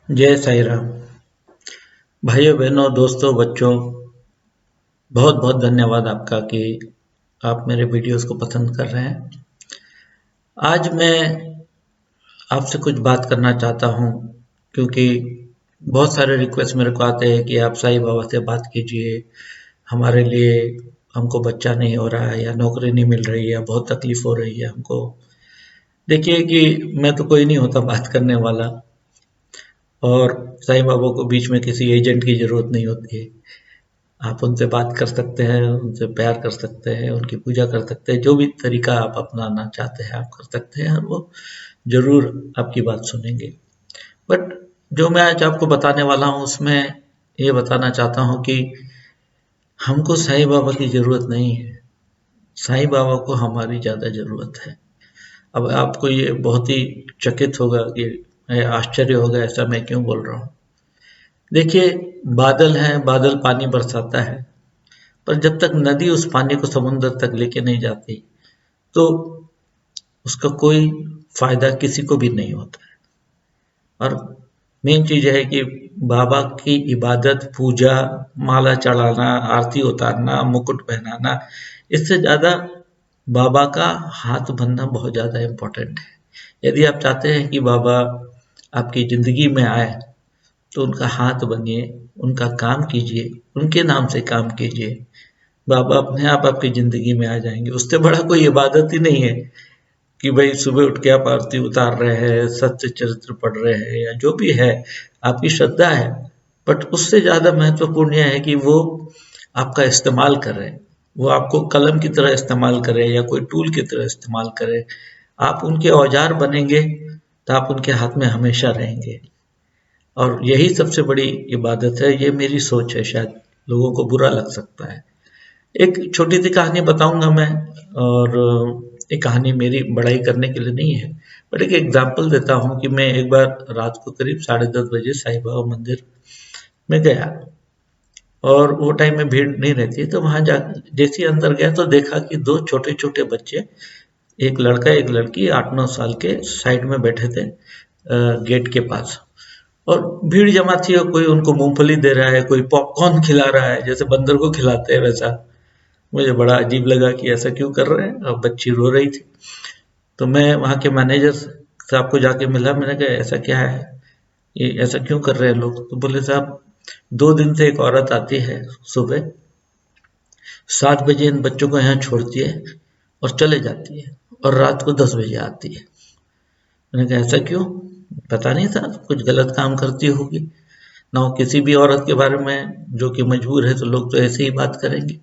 जय साईं राम। भाइयों बहनों दोस्तों बच्चों, बहुत बहुत धन्यवाद आपका कि आप मेरे वीडियोस को पसंद कर रहे हैं। आज मैं आपसे कुछ बात करना चाहता हूं क्योंकि बहुत सारे रिक्वेस्ट मेरे को आते हैं कि आप साईं बाबा से बात कीजिए, हमारे लिए हमको बच्चा नहीं हो रहा है या नौकरी नहीं मिल रही है, बहुत तकलीफ हो रही है हमको। देखिए कि मैं तो कोई नहीं होता बात करने वाला, और साईं बाबा को बीच में किसी एजेंट की जरूरत नहीं होती है। आप उनसे बात कर सकते हैं, उनसे प्यार कर सकते हैं, उनकी पूजा कर सकते हैं, जो भी तरीका आप अपनाना चाहते हैं आप कर सकते हैं और वो ज़रूर आपकी बात सुनेंगे। बट जो मैं आज आपको बताने वाला हूँ उसमें ये बताना चाहता हूँ कि हमको साईं बाबा की ज़रूरत नहीं है, साईं बाबा को हमारी ज़्यादा ज़रूरत है। अब आपको ये बहुत ही चकित होगा कि आश्चर्य होगा ऐसा मैं क्यों बोल रहा हूँ। देखिए, बादल है, बादल पानी बरसाता है, पर जब तक नदी उस पानी को समुद्र तक लेके नहीं जाती तो उसका कोई फायदा किसी को भी नहीं होता है। और मेन चीज है कि बाबा की इबादत, पूजा, माला चढ़ाना, आरती उतारना, मुकुट पहनाना, इससे ज्यादा बाबा का हाथ बनना बहुत ज्यादा इम्पोर्टेंट है। यदि आप चाहते हैं कि बाबा आपकी जिंदगी में आए तो उनका हाथ बनिए, उनका काम कीजिए, उनके नाम से काम कीजिए। बाबा अपने आप आपकी ज़िंदगी में आ जाएँगे। उससे बड़ा कोई इबादत ही नहीं है कि भई सुबह उठ के आप आरती उतार रहे हैं, सत्य चरित्र पढ़ रहे हैं या जो भी है, आपकी श्रद्धा है। बट उससे ज़्यादा महत्वपूर्ण ये है कि वो आपका इस्तेमाल करें, वो आपको कलम की तरह इस्तेमाल करें या कोई टूल की तरह इस्तेमाल करें। आप उनके औजार बनेंगे, तो आप उनके हाथ में हमेशा रहेंगे। और यही सबसे बड़ी इबादत है, ये मेरी सोच है, शायद लोगों को बुरा लग सकता है। एक छोटी सी कहानी बताऊंगा मैं, और ये कहानी मेरी बड़ाई करने के लिए नहीं है, बट एक एग्जांपल देता हूँ कि मैं एक बार रात को करीब 10:30 बजे साईं बाबा मंदिर में गया, और वो टाइम में भीड़ नहीं रहती, तो वहां जा जैसे ही अंदर गया तो देखा कि दो छोटे छोटे बच्चे, एक लड़का एक लड़की 8-9 साल के, साइड में बैठे थे गेट के पास। और भीड़ जमा थी और कोई उनको मूंगफली दे रहा है, कोई पॉपकॉर्न खिला रहा है, जैसे बंदर को खिलाते हैं वैसा। मुझे बड़ा अजीब लगा कि ऐसा क्यों कर रहे हैं, और बच्ची रो रही थी। तो मैं वहाँ के मैनेजर साहब को जाके मिला, मैंने कहा ऐसा क्या है, ये ऐसा क्यों कर रहे हैं लोग। तो बोले साहब, 2 दिन से एक औरत आती है, सुबह 7 बजे इन बच्चों को यहाँ छोड़ती है और चले जाती है, और रात को 10 बजे आती है। मैंने कहा ऐसा क्यों, पता नहीं था, कुछ गलत काम करती होगी ना। हो किसी भी औरत के बारे में जो कि मजबूर है तो लोग तो ऐसे ही बात करेंगे।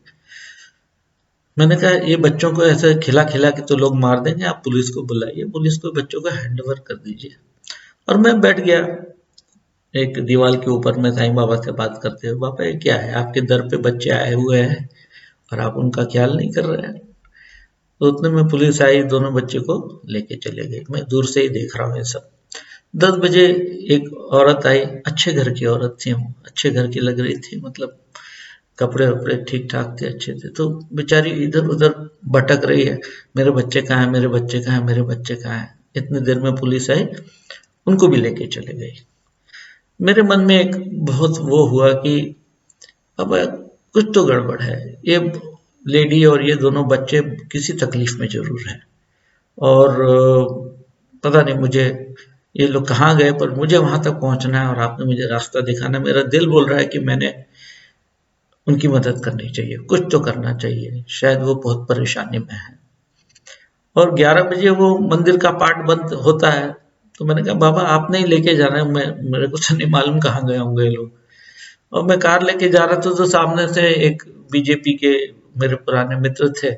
मैंने कहा ये बच्चों को ऐसे खिला खिला के तो लोग मार देंगे, आप पुलिस को बुलाइए, पुलिस को बच्चों को हैंड ओवर कर दीजिए। और मैं बैठ गया एक दीवार के ऊपर में साईं बाबा से बात करते हुए, बाबा ये क्या है, आपके दर पे बच्चे आए हुए हैं और आप उनका ख्याल नहीं कर रहे हैं। तो उतने में पुलिस आई, दोनों बच्चे को लेके चले गए। मैं दूर से ही देख रहा हूँ ये सब। 10 बजे एक औरत आई, अच्छे घर की औरत थी, वो अच्छे घर की लग रही थी, मतलब कपड़े वपड़े ठीक ठाक थे, अच्छे थे। तो बेचारी इधर उधर भटक रही है, मेरे बच्चे कहाँ हैं, मेरे बच्चे कहाँ हैं, मेरे बच्चे कहाँ हैं। इतनी देर में पुलिस आई, उनको भी लेके चले गई। मेरे मन में एक बहुत वो हुआ कि अब कुछ तो गड़बड़ है, ये लेडी और ये दोनों बच्चे किसी तकलीफ में जरूर हैं। और पता नहीं मुझे ये लोग कहाँ गए, पर मुझे वहां तक पहुंचना है और आपने मुझे रास्ता दिखाना है। मेरा दिल बोल रहा है कि मैंने उनकी मदद करनी चाहिए, कुछ तो करना चाहिए, शायद वो बहुत परेशानी में है। और 11 बजे वो मंदिर का पाठ बंद होता है। तो मैंने कहा बाबा आप नहीं लेके जाना है, मैं, मेरे को तो नहीं मालूम कहाँ गए होंगे ये लोग। और मैं कार लेके जा रहा था तो सामने से एक बीजेपी के मेरे पुराने मित्र थे,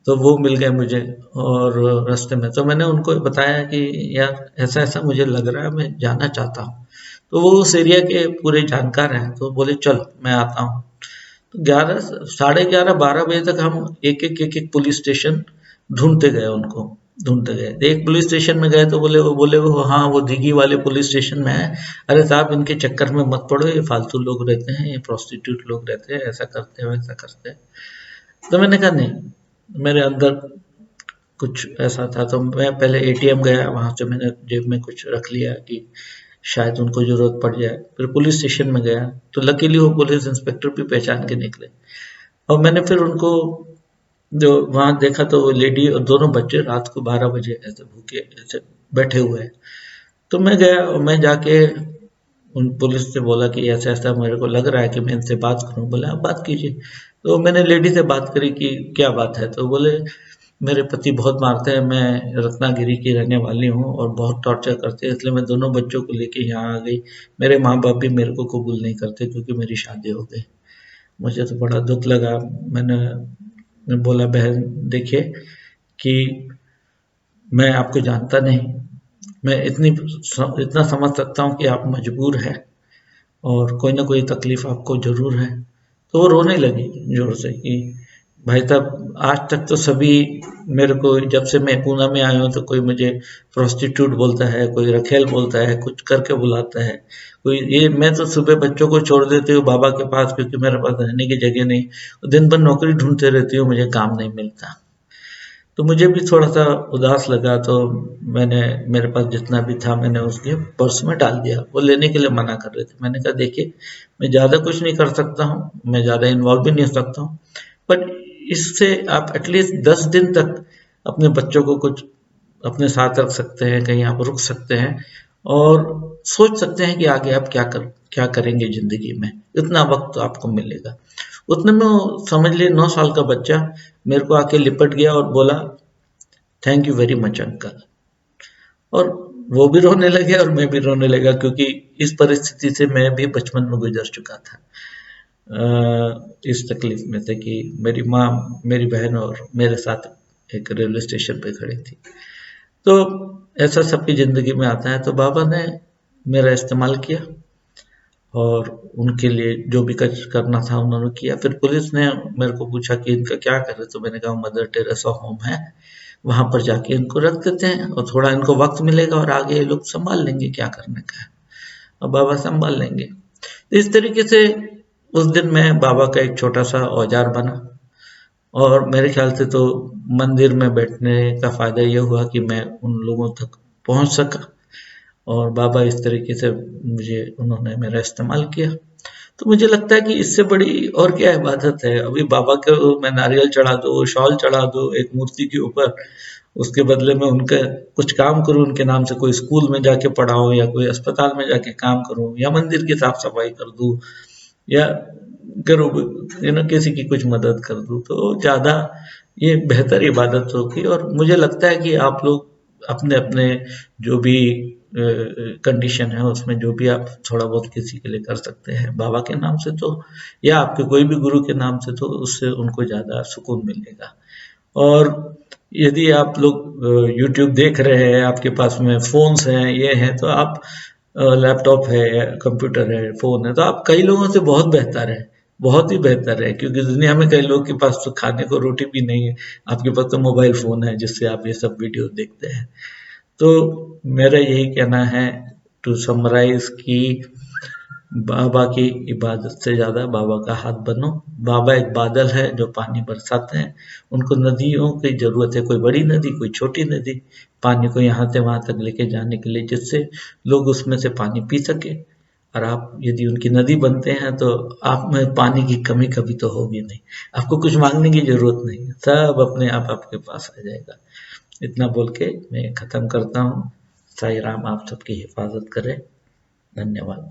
तो वो मिल गए मुझे और रास्ते में। तो मैंने उनको बताया कि यार ऐसा ऐसा मुझे लग रहा है, मैं जाना चाहता हूँ। तो वो उस एरिया के पूरे जानकार हैं, तो बोले चल मैं आता हूँ। तो 11, 11:30, 12 बजे तक हम एक एक पुलिस स्टेशन ढूंढते गए, उनको ढूंढते गए। एक पुलिस स्टेशन में गए तो बोले वो हाँ वो दिघी वाले पुलिस स्टेशन में है। अरे साहब इनके चक्कर में मत पड़ो, ये फालतू लोग रहते हैं, ये प्रोस्टिट्यूट लोग रहते हैं, ऐसा करते हैं वैसा करते हैं। तो मैंने कहा नहीं, मेरे अंदर कुछ ऐसा था। तो मैं पहले एटीएम गया, वहां से मैंने जेब में कुछ रख लिया कि शायद उनको ज़रूरत पड़ जाए। फिर पुलिस स्टेशन में गया तो लकीली वो पुलिस इंस्पेक्टर भी पहचान के निकले, और मैंने फिर उनको जो वहाँ देखा तो वो लेडी और दोनों बच्चे रात को 12 बजे ऐसे भूखे ऐसे बैठे हुए हैं। तो मैं गया और मैं जाके उन पुलिस से बोला कि ऐसा ऐसा मेरे को लग रहा है कि मैं इनसे बात करूं। बोले आप बात कीजिए। तो मैंने लेडी से बात करी कि क्या बात है। तो बोले मेरे पति बहुत मारते हैं, मैं रत्नागिरी की रहने वाली हूँ और बहुत टॉर्चर करते हैं, इसलिए मैं दोनों बच्चों को लेके यहाँ आ गई। मेरे माँ बाप भी मेरे को कबूल नहीं करते क्योंकि मेरी शादी हो गई। मुझे तो बड़ा दुख लगा। मैं बोला बहन देखिए कि मैं आपको जानता नहीं, मैं इतना समझ सकता हूँ कि आप मजबूर हैं और कोई ना कोई तकलीफ आपको जरूर है। तो वो रोने लगी जोर से कि भाई साहब आज तक तो सभी मेरे को, जब से मैं पूना में आया हूँ तो कोई मुझे प्रोस्टिट्यूट बोलता है, कोई रखेल बोलता है, कुछ करके बुलाता है, कोई ये। मैं तो सुबह बच्चों को छोड़ देती हूँ बाबा के पास क्योंकि मेरे पास रहने की जगह नहीं, दिन भर नौकरी ढूंढते रहती हूँ, मुझे काम नहीं मिलता। तो मुझे भी थोड़ा सा उदास लगा, तो मैंने मेरे पास जितना भी था मैंने उसके पर्स में डाल दिया। वो लेने के लिए मना कर रहे थे। मैंने कहा देखिए मैं ज़्यादा कुछ नहीं कर सकता हूँ, मैं ज़्यादा इन्वॉल्व भी नहीं हो सकता हूँ, बट इससे आप एटलीस्ट 10 दिन तक अपने बच्चों को कुछ अपने साथ रख सकते हैं, कहीं आप रुक सकते हैं और सोच सकते हैं कि आगे आप क्या करेंगे ज़िंदगी में। इतना वक्त तो आपको मिलेगा। उतने में वो समझ लिए 9 साल का बच्चा मेरे को आके लिपट गया और बोला thank you very much uncle. और वो भी रोने लगे और मैं भी रोने लगा क्योंकि इस परिस्थिति से मैं भी बचपन में गुजर चुका था। इस तकलीफ में थे कि मेरी माँ, मेरी बहन और मेरे साथ एक रेलवे स्टेशन पे खड़ी थी। तो ऐसा सबकी ज़िंदगी में आता है। तो बाबा ने मेरा इस्तेमाल किया और उनके लिए जो भी कुछ करना था उन्होंने किया। फिर पुलिस ने मेरे को पूछा कि इनका क्या करे, तो मैंने कहा मदर टेरेसा होम है, वहाँ पर जाके इनको रख देते हैं और थोड़ा इनको वक्त मिलेगा और आगे ये लोग संभाल लेंगे क्या करने का है, और बाबा संभाल लेंगे। तो इस तरीके से उस दिन मैं बाबा का एक छोटा सा औजार बना, और मेरे ख्याल से तो मंदिर में बैठने का फायदा ये हुआ कि मैं उन लोगों तक पहुंच सका और बाबा इस तरीके से मुझे, उन्होंने मेरा इस्तेमाल किया। तो मुझे लगता है कि इससे बड़ी और क्या इबादत है। अभी बाबा को मैं नारियल चढ़ा दूँ, शॉल चढ़ा दूँ एक मूर्ति के ऊपर, उसके बदले में उनका कुछ काम करूँ, उनके नाम से कोई स्कूल में जाके पढ़ाऊँ या कोई अस्पताल में जाके काम करूँ या मंदिर की साफ सफाई कर दूँ या करूँ किसी की कुछ मदद कर दूँ, तो ज़्यादा ये बेहतर इबादत होगी। और मुझे लगता है कि आप लोग अपने अपने जो भी कंडीशन है उसमें जो भी आप थोड़ा बहुत किसी के लिए कर सकते हैं बाबा के नाम से, तो या आपके कोई भी गुरु के नाम से, तो उससे उनको ज़्यादा सुकून मिलेगा। और यदि आप लोग यूट्यूब देख रहे हैं, आपके पास में फ़ोन्स हैं, ये हैं, तो आप लैपटॉप है, कंप्यूटर है, फ़ोन है, तो आप कई लोगों से बहुत बेहतर है, बहुत ही बेहतर है, क्योंकि दुनिया में कई लोगों के पास तो खाने को रोटी भी नहीं है, आपके पास तो मोबाइल फ़ोन है जिससे आप ये सब वीडियो देखते हैं। तो मेरा यही कहना है टू समराइज कि बाबा की इबादत से ज़्यादा बाबा का हाथ बनो। बाबा एक बादल है जो पानी बरसाते हैं, उनको नदियों की ज़रूरत है, कोई बड़ी नदी कोई छोटी नदी, पानी को यहाँ से वहाँ तक लेके जाने के लिए जिससे लोग उसमें से पानी पी सके। और आप यदि उनकी नदी बनते हैं तो आप में पानी की कमी कभी तो होगी नहीं, आपको कुछ मांगने की ज़रूरत नहीं, सब अपने आप आपके पास आ जाएगा। इतना बोल के मैं ख़त्म करता हूँ। साईं राम आप सबकी हिफाजत करे। धन्यवाद।